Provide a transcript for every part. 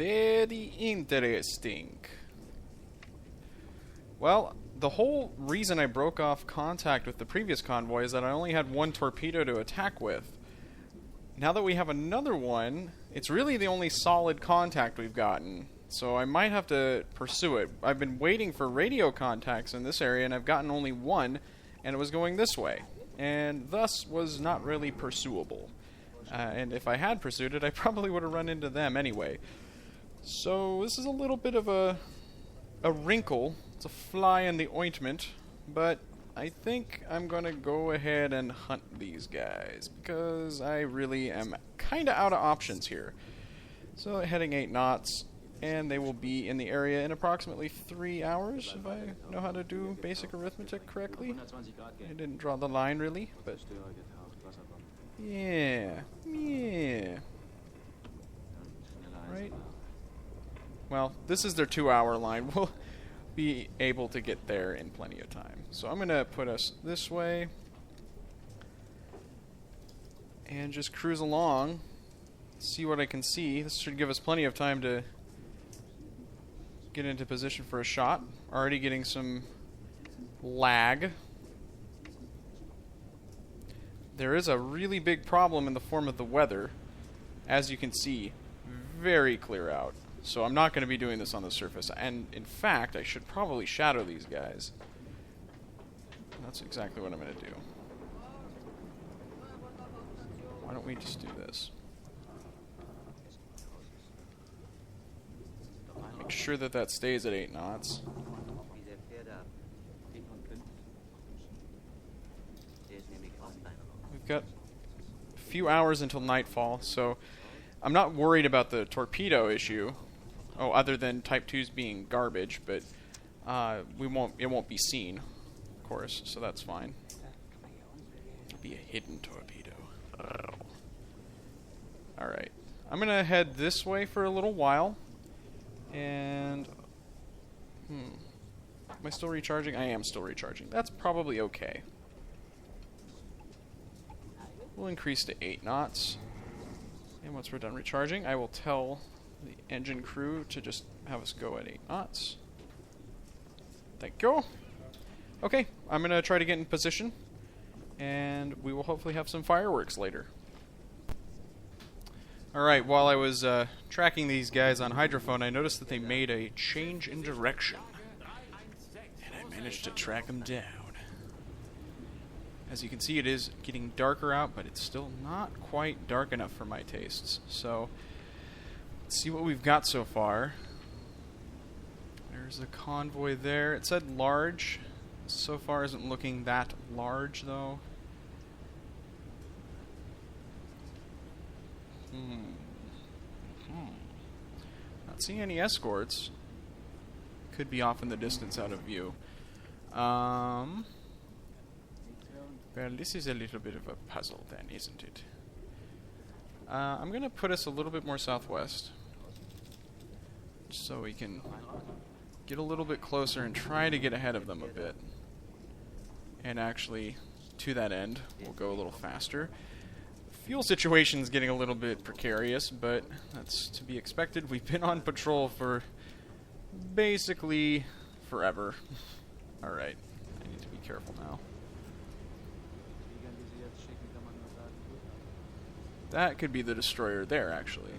Very interesting. Well, the whole reason I broke off contact with the previous convoy is that I only had one torpedo to attack with. Now that we have another one, it's really the only solid contact we've gotten. So I might have to pursue it. I've been waiting for radio contacts in this area, and I've gotten only one, and it was going this way. And thus was not really pursuable. And if I had pursued it, I probably would have run into them anyway. So this is a little bit of a wrinkle. It's a fly in the ointment, but I think I'm going to go ahead and hunt these guys, because I really am kind of out of options here. So heading 8 knots, and they will be in the area in approximately 3 hours, if I know how to do basic arithmetic correctly. I didn't draw the line really, but yeah. Right? Well, this is their 2-hour line. We'll be able to get there in plenty of time. So I'm going to put us this way and just cruise along, see what I can see. This should give us plenty of time to get into position for a shot. Already getting some lag. There is a really big problem in the form of the weather. As you can see, very clear out. So I'm not going to be doing this on the surface. And in fact, I should probably shadow these guys. That's exactly what I'm going to do. Why don't we just do this? Make sure that that stays at 8 knots. We've got a few hours until nightfall, so I'm not worried about the torpedo issue. Oh, other than Type 2s being garbage, but it won't be seen, of course, so that's fine. It'll be a hidden torpedo. Alright. I'm going to head this way for a little while. And... Am I still recharging? I am still recharging. That's probably okay. We'll increase to 8 knots. And once we're done recharging, I will tell the engine crew to just have us go at 8 knots. Thank you. Okay, I'm going to try to get in position, and we will hopefully have some fireworks later. Alright, while I was tracking these guys on hydrophone, I noticed that they made a change in direction. And I managed to track them down. As you can see, it is getting darker out, but it's still not quite dark enough for my tastes. So, let's see what we've got so far. There's a convoy there. It said large. So far isn't looking that large, though. Not seeing any escorts. Could be off in the distance out of view. Well, this is a little bit of a puzzle then, isn't it? I'm going to put us a little bit more southwest, so we can get a little bit closer and try to get ahead of them a bit. And actually, to that end, we'll go a little faster. Fuel situation's getting a little bit precarious, but that's to be expected. We've been on patrol for basically forever. Alright, I need to be careful now. That could be the destroyer there, actually.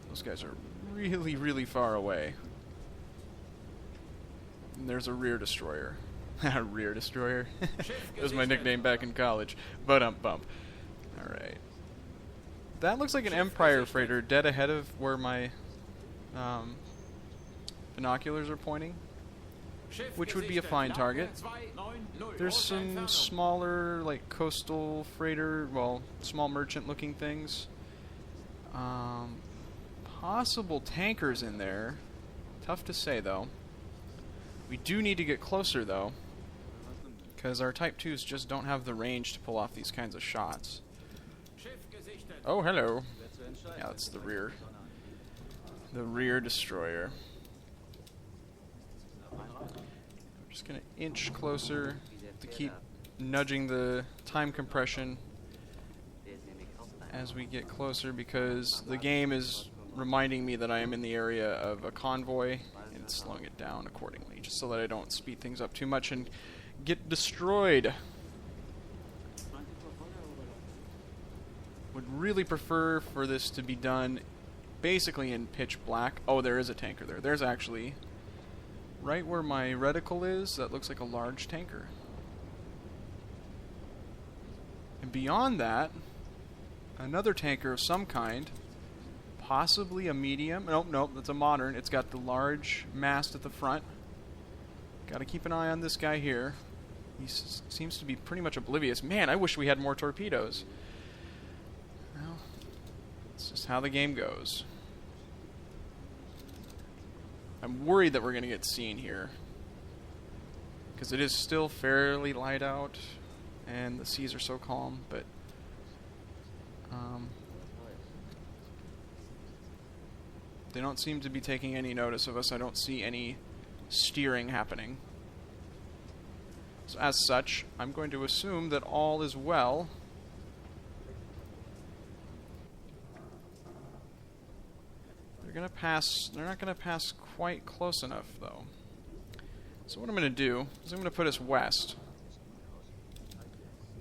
Those guys are really, really far away. And there's a rear destroyer. Rear destroyer. That was my nickname back in college. Bump. Alright. That looks like an Empire freighter dead ahead of where my binoculars are pointing, which would be a fine target. There's some smaller, like, coastal freighter, well, small merchant looking things. Possible tankers in there. Tough to say, though. We do need to get closer, though, because our Type 2s just don't have the range to pull off these kinds of shots. Oh, hello. Yeah, that's the rear. The rear destroyer. I'm just going to inch closer to keep nudging the time compression. as we get closer, because the game is reminding me that I am in the area of a convoy, and it's slowing it down accordingly, just so that I don't speed things up too much and get destroyed. Would really prefer for this to be done basically in pitch black. Oh, there is a tanker there. There's actually, right where my reticle is, that looks like a large tanker. And beyond that, another tanker of some kind, possibly a medium. Nope, that's a modern. It's got the large mast at the front. Gotta keep an eye on this guy here. He seems to be pretty much oblivious. Man, I wish we had more torpedoes. Well, it's just how the game goes. I'm worried that we're going to get seen here, because it is still fairly light out, and the seas are so calm, but they don't seem to be taking any notice of us. I don't see any steering happening. So as such, I'm going to assume that all is well. They're not gonna pass quite close enough, though. So what I'm gonna do is I'm gonna put us west.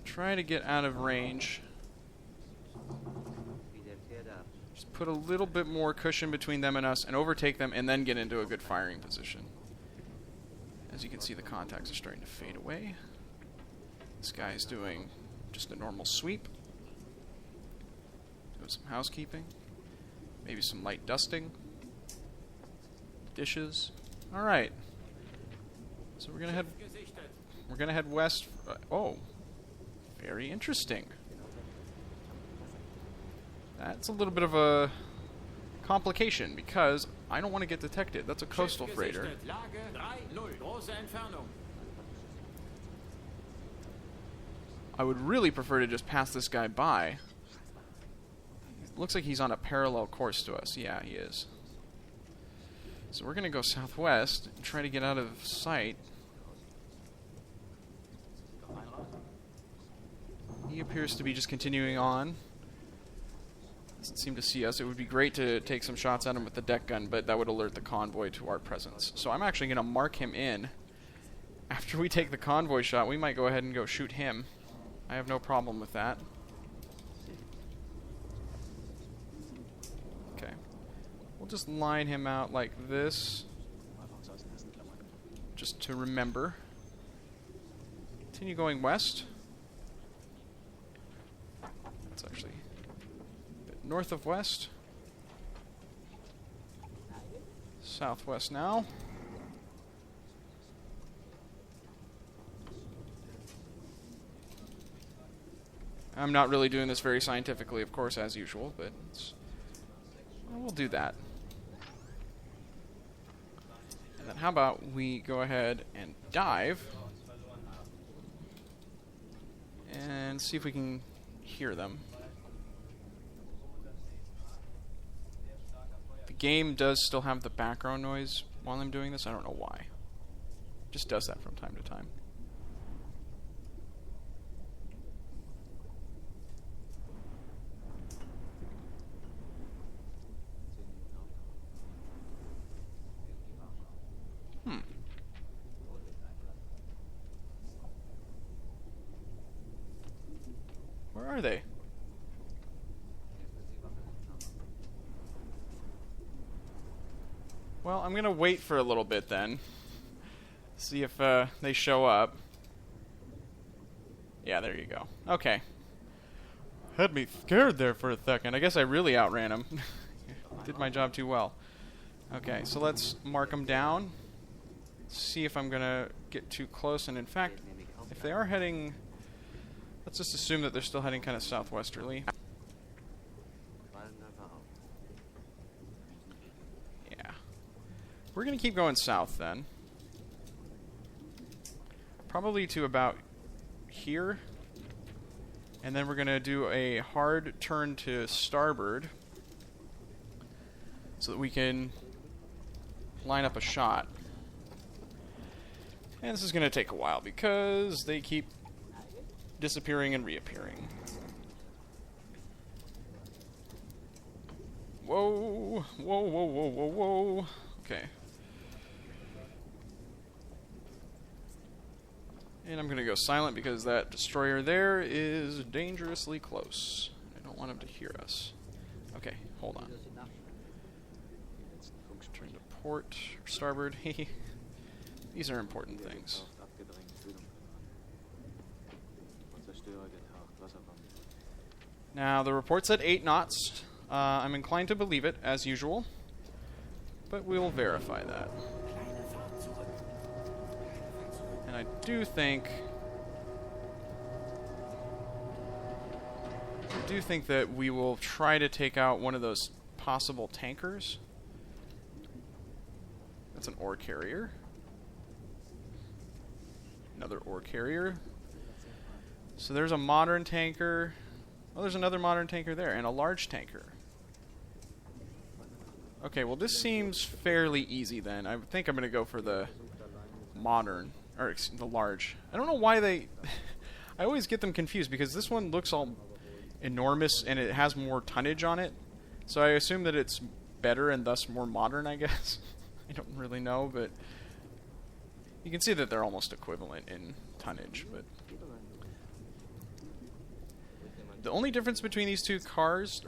Try to get out of range. Just put a little bit more cushion between them and us, and overtake them, and then get into a good firing position. As you can see, the contacts are starting to fade away. This guy is doing just a normal sweep. Doing some housekeeping. Maybe some light dusting. Dishes. Alright. So we're gonna head west. Oh. Very interesting. That's a little bit of a complication, because I don't want to get detected. That's a coastal freighter. I would really prefer to just pass this guy by. Looks like he's on a parallel course to us. Yeah, he is. So we're going to go southwest and try to get out of sight. He appears to be just continuing on. Doesn't seem to see us. It would be great to take some shots at him with the deck gun, but that would alert the convoy to our presence. So I'm actually going to mark him in. After we take the convoy shot, we might go ahead and go shoot him. I have no problem with that. Okay. We'll just line him out like this, just to remember. Continue going west. It's actually a bit north of west. Southwest now. I'm not really doing this very scientifically, of course, as usual, but we'll do that. And then how about we go ahead and dive and see if we can hear them. The game does still have the background noise while I'm doing this. I don't know why. It just does that from time to time. Where are they? Well, I'm gonna wait for a little bit then. See if they show up. Yeah, there you go. Okay. Had me scared there for a second. I guess I really outran them. Did my job too well. Okay, so let's mark them down. See if I'm gonna get too close. And in fact, if they are heading, let's just assume that they're still heading kind of southwesterly. Yeah. We're gonna keep going south then. Probably to about here. And then we're gonna do a hard turn to starboard so that we can line up a shot. And this is going to take a while because they keep disappearing and reappearing. Whoa. Whoa, whoa, whoa, whoa, whoa. Okay. And I'm going to go silent because that destroyer there is dangerously close. I don't want him to hear us. Okay, hold on. Turn to port, or starboard. These are important things. Now, the report said 8 knots. I'm inclined to believe it, as usual. But we'll verify that. And I do think that we will try to take out one of those possible tankers. That's an ore carrier. Another ore carrier. So there's a modern tanker. Oh, there's another modern tanker there, and a large tanker. Okay, well this seems fairly easy then. I think I'm going to go for the modern, or the large. I don't know why they... I always get them confused because this one looks all enormous and it has more tonnage on it. So I assume that it's better and thus more modern, I guess. I don't really know, but you can see that they're almost equivalent in tonnage. But the only difference between these two cards,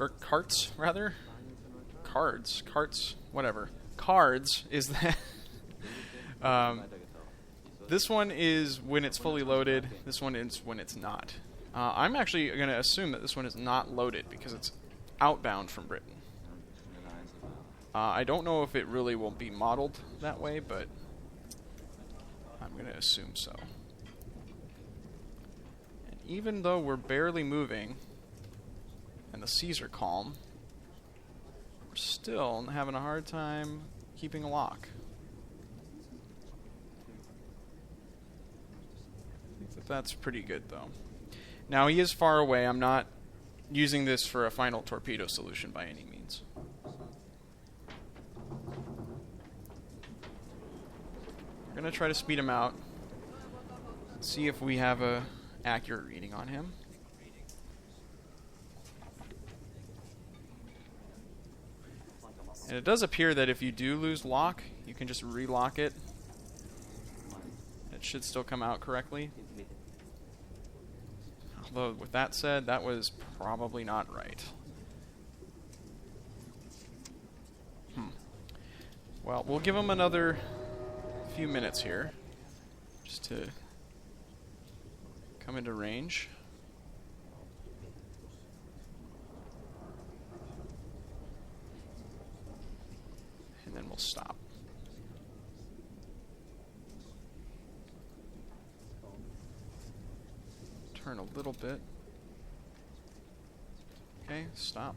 is that this one is when it's fully loaded, this one is when it's not. I'm actually going to assume that this one is not loaded because it's outbound from Britain. I don't know if it really will be modeled that way, but I'm going to assume so. And even though we're barely moving and the seas are calm, we're still having a hard time keeping a lock. I think that that's pretty good, though. Now, he is far away. I'm not using this for a final torpedo solution by any means. We're going to try to speed him out. See if we have a accurate reading on him. And it does appear that if you do lose lock, you can just relock it. It should still come out correctly. Although, with that said, that was probably not right. Well, we'll give him another few minutes here, just to come into range. And then we'll stop. Turn a little bit. Okay, stop.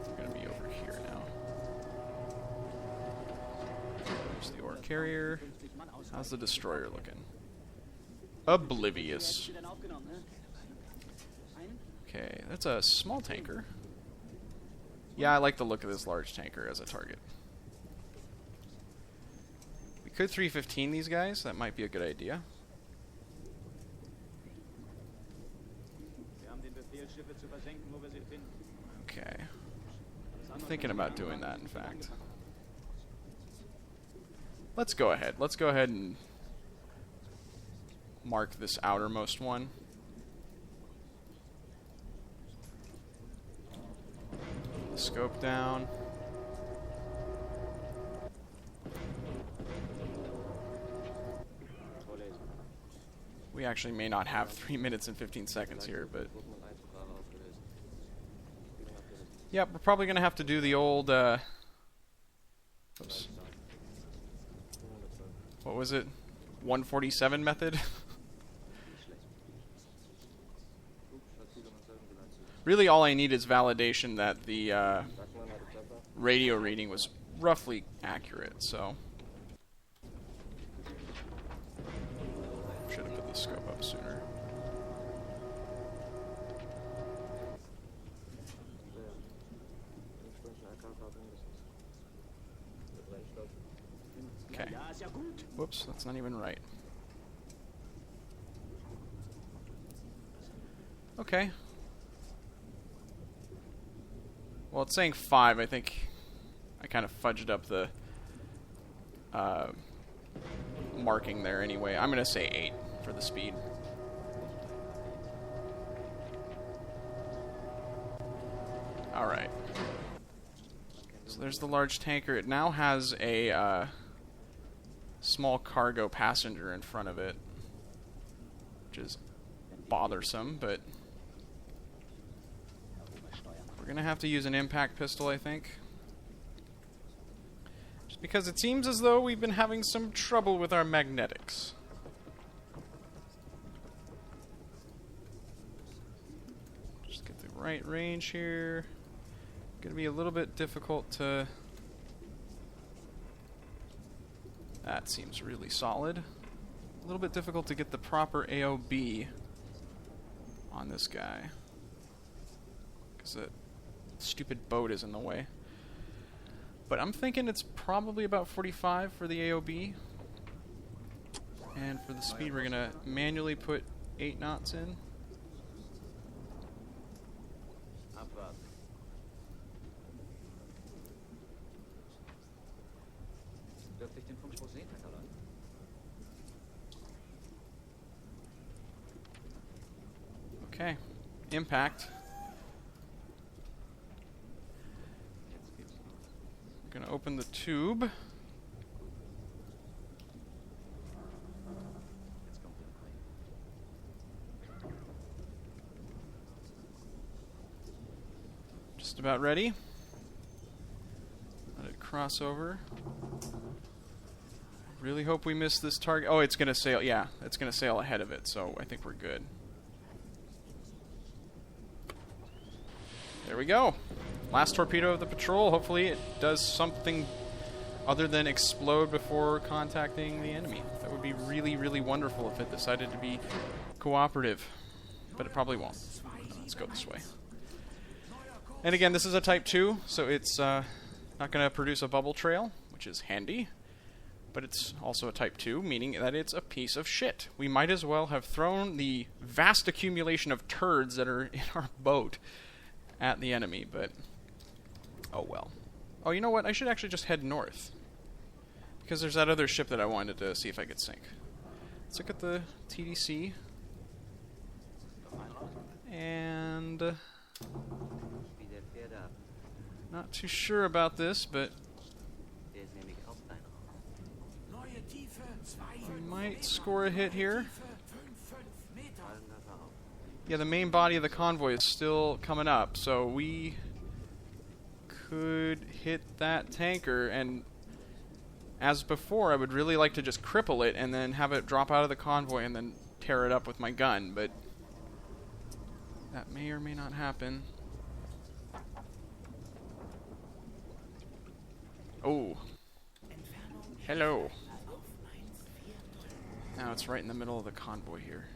We're going to be over here now. There's the ore carrier. How's the destroyer looking? Oblivious. Okay, that's a small tanker. Yeah, I like the look of this large tanker as a target. We could 315 these guys. That might be a good idea. Okay. I'm thinking about doing that, in fact. Let's go ahead. Let's go ahead and mark this outermost one. Scope down. We actually may not have 3 minutes and 15 seconds here, but yeah, we're probably going to have to do the old oops. What was it? 147 method? Really, all I need is validation that the radio reading was roughly accurate, so should have put the scope up sooner. Okay. Whoops, that's not even right. Okay. Well, it's saying 5. I think I kind of fudged up the marking there anyway. I'm going to say 8 for the speed. Alright. So there's the large tanker. It now has a small cargo passenger in front of it, which is bothersome, but we're going to have to use an impact pistol, I think. Just because it seems as though we've been having some trouble with our magnetics. Just get the right range here. Going to be a little bit difficult to... That seems really solid. A little bit difficult to get the proper AOB on this guy, because the stupid boat is in the way. But I'm thinking it's probably about 45 for the AOB. And for the speed, we're going to manually put 8 knots in. Okay, impact. I'm going to open the tube. Just about ready. Let it cross over. Really hope we miss this target. Oh, it's going to sail. Yeah, it's going to sail ahead of it, so I think we're good. There we go. Last torpedo of the patrol. Hopefully it does something other than explode before contacting the enemy. That would be really, really wonderful if it decided to be cooperative. But it probably won't. Let's go this way. And again, this is a Type 2, so it's not going to produce a bubble trail, which is handy. But it's also a Type 2, meaning that it's a piece of shit. We might as well have thrown the vast accumulation of turds that are in our boat at the enemy, but oh well. Oh, you know what? I should actually just head north, because there's that other ship that I wanted to see if I could sink. Let's look at the TDC. And not too sure about this, but we might score a hit here. Yeah, the main body of the convoy is still coming up, so we could hit that tanker, and as before, I would really like to just cripple it and then have it drop out of the convoy and then tear it up with my gun, but that may or may not happen. Oh. Hello. Now it's right in the middle of the convoy here.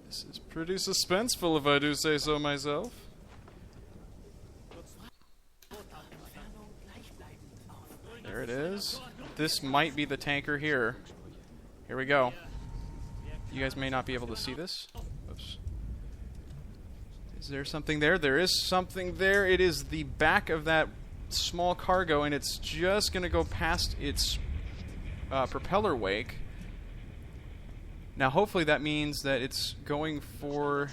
This is pretty suspenseful, if I do say so myself. There it is. This might be the tanker here. Here we go. You guys may not be able to see this. Oops. Is there something there? There is something there. It is the back of that small cargo, and it's just going to go past its propeller wake. Now, hopefully that means that it's going for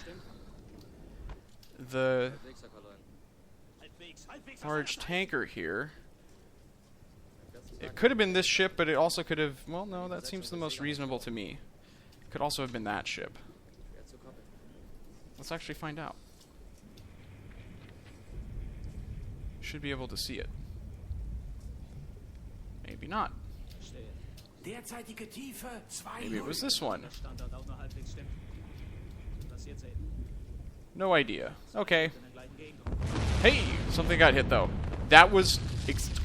the large tanker here. It could have been this ship, but it also could have... Well, no, that seems the most reasonable to me. It could also have been that ship. Let's actually find out. Should be able to see it. Maybe not. Maybe it was this one. No idea. Okay. Hey! Something got hit, though. That was...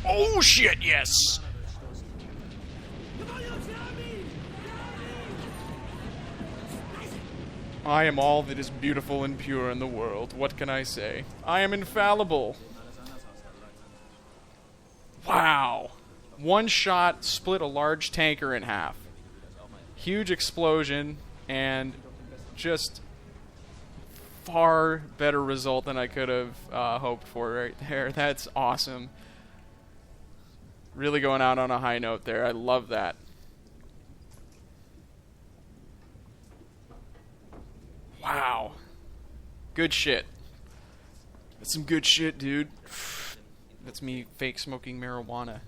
oh, shit, yes! I am all that is beautiful and pure in the world. What can I say? I am infallible. Wow. One shot split a large tanker in half. Huge explosion, and just far better result than I could have hoped for right there. That's awesome. Really going out on a high note there. I love that. Wow. Good shit. That's some good shit, dude. That's me fake smoking marijuana.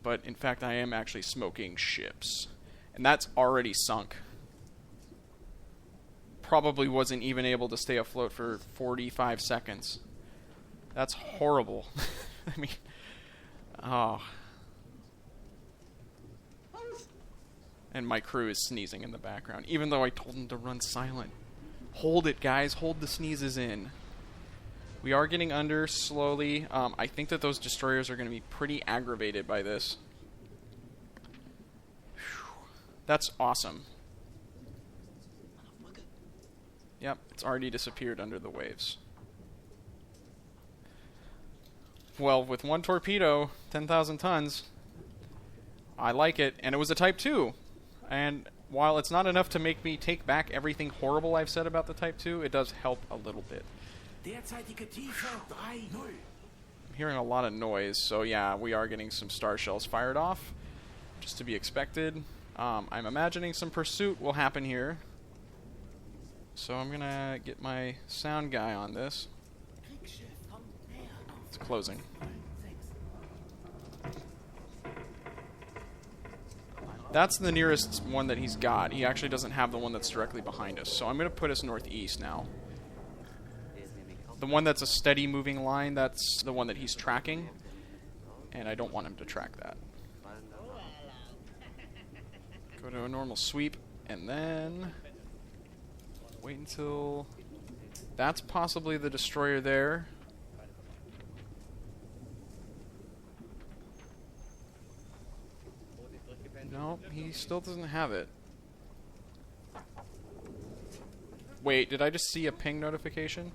But in fact, I am actually smoking ships. And that's already sunk. Probably wasn't even able to stay afloat for 45 seconds. That's horrible. I mean, oh. And my crew is sneezing in the background, even though I told them to run silent. Hold it, guys. Hold the sneezes in. We are getting under slowly. I think that those destroyers are going to be pretty aggravated by this. Whew. That's awesome. Yep, it's already disappeared under the waves. Well, with one torpedo, 10,000 tons, I like it. And it was a Type 2. And while it's not enough to make me take back everything horrible I've said about the Type 2, it does help a little bit. I'm hearing a lot of noise, so yeah, we are getting some star shells fired off, just to be expected. I'm imagining some pursuit will happen here. So I'm gonna get my sound guy on this. It's closing. That's the nearest one that he's got. He actually doesn't have the one that's directly behind us. So I'm gonna put us northeast now. The one that's a steady moving line, that's the one that he's tracking. And I don't want him to track that. Go to a normal sweep, and then wait until... That's possibly the destroyer there. No, he still doesn't have it. Wait, did I just see a ping notification?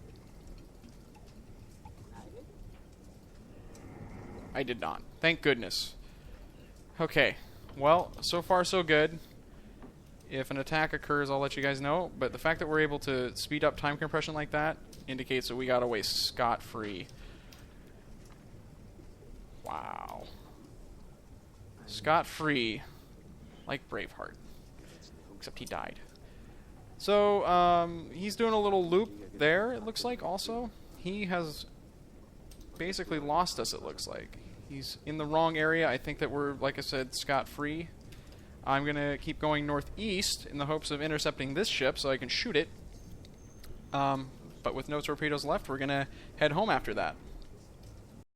I did not. Thank goodness. Okay. Well, so far so good. If an attack occurs, I'll let you guys know. But the fact that we're able to speed up time compression like that indicates that we got away scot-free. Wow. Scot-free. Like Braveheart. Except he died. So, he's doing a little loop there, it looks like, also. He has basically lost us, it looks like. He's in the wrong area. I think that we're, like I said, scot-free. I'm going to keep going northeast in the hopes of intercepting this ship so I can shoot it. But with no torpedoes left, we're going to head home after that.